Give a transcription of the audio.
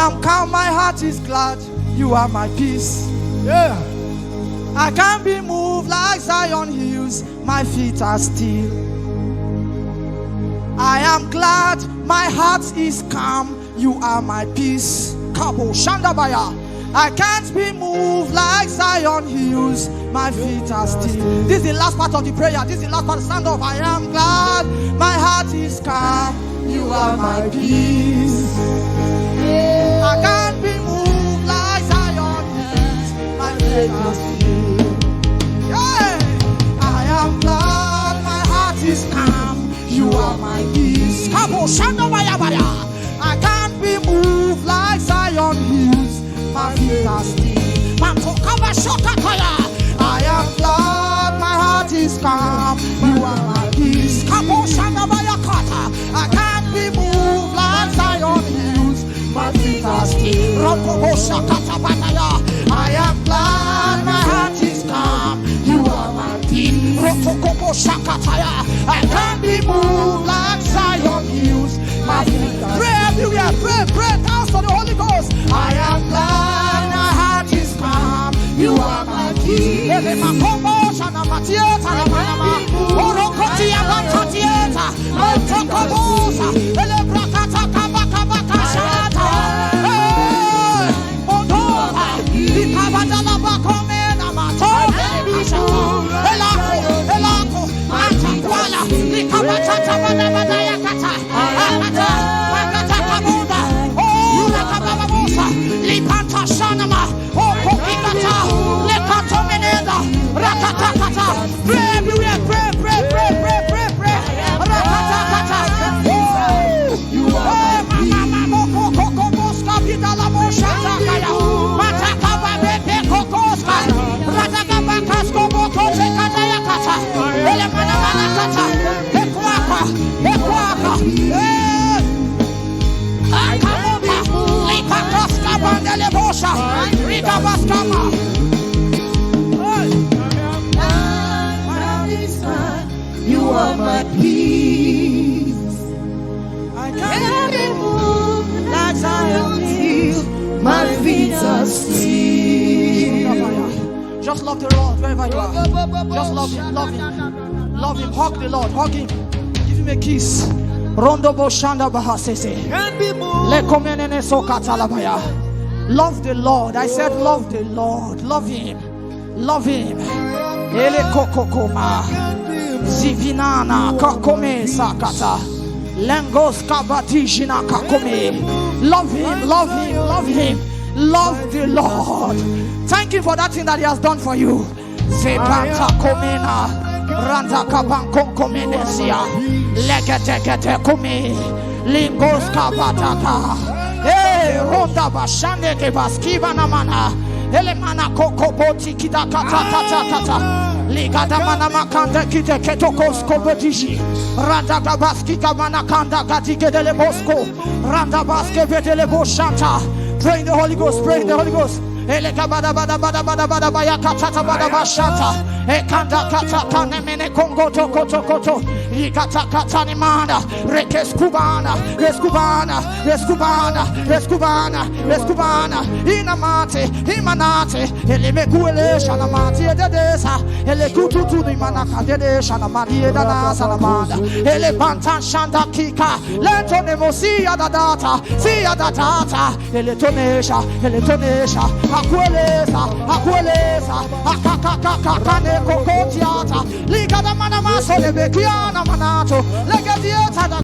am calm, my heart is glad. You are my peace. Yeah. I can't be moved like Zion hills. My feet are still. I am glad, my heart is calm. You are my peace. Kabo Shandabaya. I can't be moved like Zion hills. My feet are still. This is the last part of the prayer. This is the last part. Stand up. I am glad, my heart is calm. You are my peace. I can't be moved like Zion hills. My feet are still. Yeah. I am glad, my heart is calm. You are my peace. Kabo Shandabaya. I can't be moved like Zion hills. My feet are still. I am glad, my heart is calm. You are my peace. I can't be moved like Zion hills. My feet are still. I am glad, my heart is calm. You are my peace. I can't be moved like Zion hills. My feet are still. Pray everywhere. Pray. Dance to the Holy Ghost. I am glad, my heart is calm. You are my peace. You are my peace. I can't be moved like Zion hills. My feet are still. Just love the Lord wherever you are. Just love Him, love Him, love Him. Hug the Lord, hug Him. Give Him a kiss. Rondo boshanda bahasese. Le komenene sokatalabaya. Love the Lord. I said, love the Lord. Love Him. Love Him. Ele kokokoma. Zivinana kakome sakata. Lengos kabatijina kakome. Love Him. Love Him. Love Him. Love the Lord. Thank Him for that thing that He has done for you. Zepanta komena. Randa kabanko komenesia. Legetekete kome. Lingos kabataka. Hey, ronda bashande ke baskiva na mana. Ele mana koko boti kita kata. Ligada mana makanda kite ketokos kobotiji. Randa gabaski kamana kanda gatike dele bosko. Randa baske vetele boshanta. Pray in the Holy Ghost, pray in the Holy Ghost. Ele kabada bada baya kata bada bashanta. E kanda kata kane mene kongo toko. Ikata kata ni mana. Rekeskubana. Inamate, imanate. Ele mekuele shanamati edesa. Ele kututu ni manaka dede shanamati edana salamanda. Ele bantan shanda kika. Lentone mosia da data. Sia da data. Ele tonesha. Akwelesa. Akakakakane kokotiata. Liga da manama sole bekiana manato. Lega dieta da